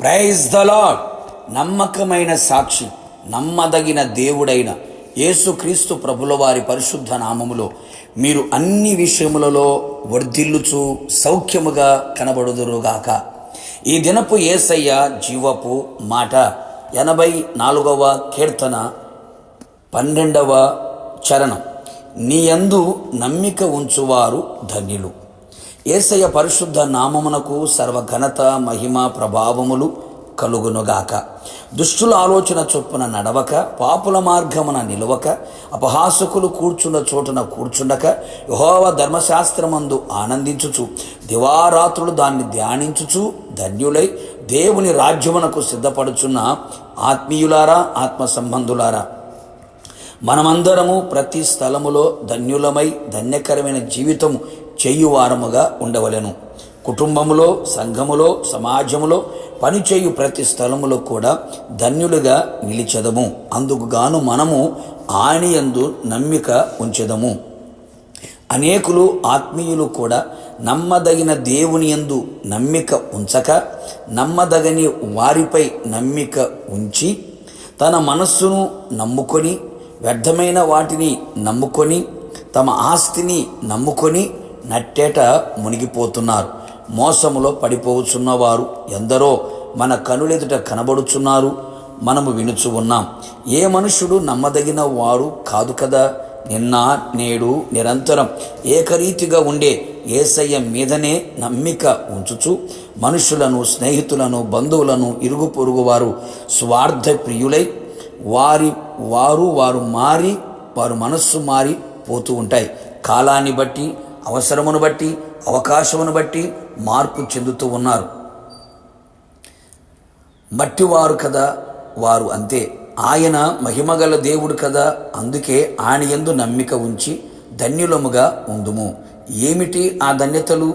Praise the lord. నమ్మకమైన సాక్షి, నమ్మదగిన దేవుడైన యేసుక్రీస్తు ప్రభుల వారి పరిశుద్ధ నామములో మీరు అన్ని విషయములలో వర్ధిల్లుచు సౌఖ్యముగా కనబడుదురుగాక. ఈ దినపు యేసయ్య జీవపు మాట 84వ కీర్తన 12వ చరణం. నీయందు నమ్మిక ఉంచువారు ధన్యులు. యేసయ్య పరిశుద్ధ నామమునకు సర్వఘనత మహిమ ప్రభావములు కలుగునుగాక. దుష్టుల ఆలోచన చొప్పున నడవక, పాపుల మార్గమున నిలవక, అపహాసకులు కూర్చున్న చోటున కూర్చుండక, యెహోవా ధర్మశాస్త్రమందు ఆనందించుచు దివారాత్రులు దాన్ని ధ్యానించుచు ధన్యులై దేవుని రాజ్యమునకు సిద్ధపడుచున్న ఆత్మీయులారా, ఆత్మ సంబంధులారా, మనమందరము ప్రతి స్థలములో ధన్యులమై ధన్యకరమైన జీవితము చేయువారముగా ఉండవలెను. కుటుంబములో, సంఘములో, సమాజములో పనిచేయు ప్రతి స్థలములో కూడా ధన్యులుగా నిలిచెదము. అందుకు గాను మనము ఆయన యందు నమ్మిక ఉంచెదము. అనేకులు ఆత్మీయులు కూడా నమ్మదగిన దేవుని యందు నమ్మిక ఉంచక, నమ్మదగని వారిపై నమ్మిక ఉంచి తన మనస్సును నమ్ముకొని, వ్యర్థమైన వాటిని నమ్ముకొని, తమ ఆస్తిని నమ్ముకొని నట్టేట మునిగిపోతున్నారు. మోసములో పడిపోవచ్చున్నవారు ఎందరో మన కనులెదుట కనబడుచున్నారు, మనము వినుచు ఉన్నాం. ఏ మనుషుడు నమ్మదగిన వారు కాదు కదా. నిన్న నేడు నిరంతరం ఏకరీతిగా ఉండే యేసయ్య మీదనే నమ్మిక ఉంచుచు మనుషులను, స్నేహితులను, బంధువులను, ఇరుగు పొరుగు వారు స్వార్థ ప్రియులై వారు మనస్సు మారి పోతూ ఉంటాయి. కాలాన్ని బట్టి, అవసరమును బట్టి, అవకాశమును బట్టి మార్పు చెందుతూ ఉన్నారు. మట్టివారు కదా వారు, అంతే. ఆయన మహిమగల దేవుడు కదా, అందుకే ఆయన యందు నమ్మిక ఉంచి ధన్యులముగా ఉందుము. ఏమిటి ఆ ధన్యతలు?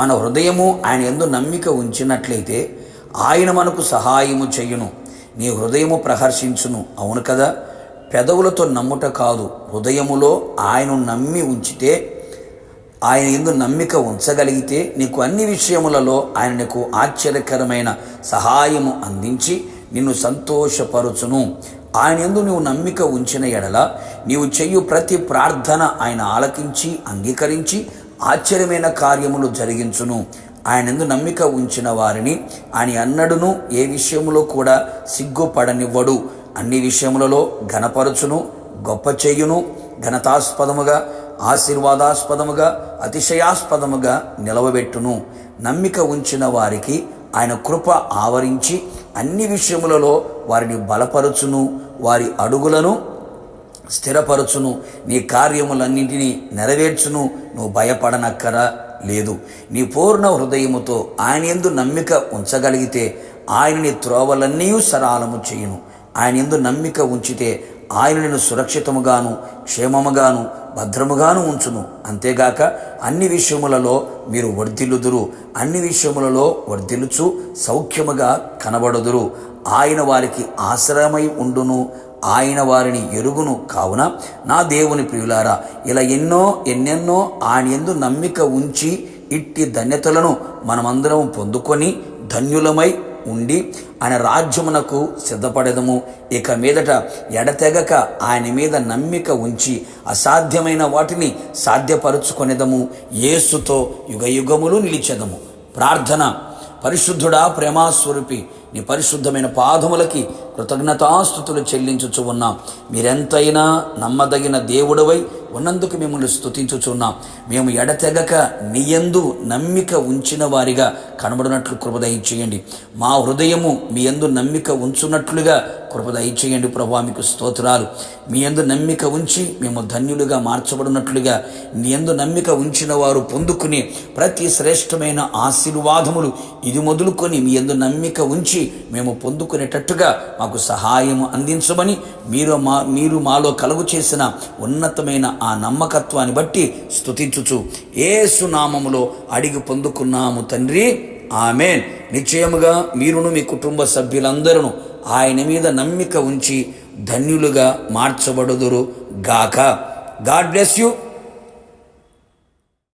మన హృదయము ఆయన యందు నమ్మిక ఉంచినట్లయితే ఆయన మనకు సహాయము చెయ్యును. నీ హృదయము ప్రహర్షించును. అవును కదా. పెదవులతో నమ్ముట కాదు, హృదయములో ఆయన నమ్మి ఉంచితే, ఆయన యందు నమ్మిక ఉంచగలిగితే నీకు అన్ని విషయములలో ఆయన నీకు ఆశ్చర్యకరమైన సహాయము అందించి నిన్ను సంతోషపరుచును. ఆయన యందు నువ్వు నమ్మిక ఉంచిన ఎడల నీవు చెయ్యు ప్రతి ప్రార్థన ఆయన ఆలకించి అంగీకరించి ఆశ్చర్యమైన కార్యములు జరిగించును. ఆయన యందు నమ్మిక ఉంచిన వారిని ఆయన అన్నడును ఏ విషయములో కూడా సిగ్గుపడనివ్వడు. అన్ని విషయములలో ఘనపరచును, గొప్ప చెయ్యును, ఘనతాస్పదముగా, ఆశీర్వాదాస్పదముగా, అతిశయాస్పదముగా నిలవబెట్టును. నమ్మిక ఉంచిన వారికి ఆయన కృప ఆవరించి అన్ని విషయములలో వారిని బలపరచును, వారి అడుగులను స్థిరపరచును, నీ కార్యములన్నింటినీ నెరవేర్చును. నువ్వు భయపడనక్కర లేదు. నీ పూర్ణ హృదయముతో ఆయన యందు నమ్మిక ఉంచగలిగితే ఆయన నీ త్రోవలన్నీ సరళము చేయును. ఆయన యందు నమ్మిక ఉంచితే ఆయన నిన్ను సురక్షితముగాను, క్షేమముగాను, భద్రముగాను ఉంచును. అంతేగాక అన్ని విషయములలో మీరు వర్ధిల్లుదురు. అన్ని విషయములలో వర్ధిల్లుచు సౌఖ్యముగా కనబడుదురు. ఆయన వారికి ఆశ్రయమై ఉండును, ఆయన వారిని ఎరుగును. కావున నా దేవుని ప్రియులారా, ఇలా ఎన్నెన్నో ఆయన యందు నమ్మిక ఉంచి ఇట్టి ధన్యతలను మనమందరం పొందుకొని ధన్యులమై ఉండి ఆయన రాజ్యమునకు సిద్ధపడెదము. ఇక మీదట ఎడతెగక ఆయన మీద నమ్మిక ఉంచి అసాధ్యమైన వాటిని సాధ్యపరుచుకొనేదము. యేసుతో యుగయుగములు నిలిచెదము. ప్రార్థన. పరిశుద్ధుడా, ప్రేమాస్వరూపి, నీ పరిశుద్ధమైన పాదములకి కృతజ్ఞతాస్తుతులు చెల్లించుచు ఉన్నాం. మీరెంతైనా నమ్మదగిన దేవుడవై ఉన్నందుకు మిమ్మల్ని స్తుతించుచున్నాం. మేము ఎడతెగక నీయందు నమ్మిక ఉంచిన వారిగా కనబడినట్లు కృప దయచేయండి. మా హృదయము మీ యందు నమ్మిక ఉంచున్నట్లుగా కృప దయచేయండి. ప్రభువా, మీకు స్తోత్రాలు. మీ యందు నమ్మిక ఉంచి మేము ధన్యులుగా మార్చబడినట్లుగా నీ యందు నమ్మిక ఉంచిన వారు పొందుకునే ప్రతి శ్రేష్టమైన ఆశీర్వాదములు ఇది మొదలుకొని మీ యందు నమ్మిక ఉంచి మేము పొందుకునేటట్టుగా మాకు సహాయము అందించమని మీరు మాలో కలుగు చేసిన ఉన్నతమైన ఆ నమ్మకత్వాన్ని బట్టి స్తుతించుచు యేసు నామములో అడిగి పొందుకున్నాము తండ్రి, ఆమేన్. నిశ్చయముగా మీరును మీ కుటుంబ సభ్యులందరూ ఆయన మీద నమ్మిక ఉంచి ధన్యులుగా మార్చబడుదురు గాక. God bless you.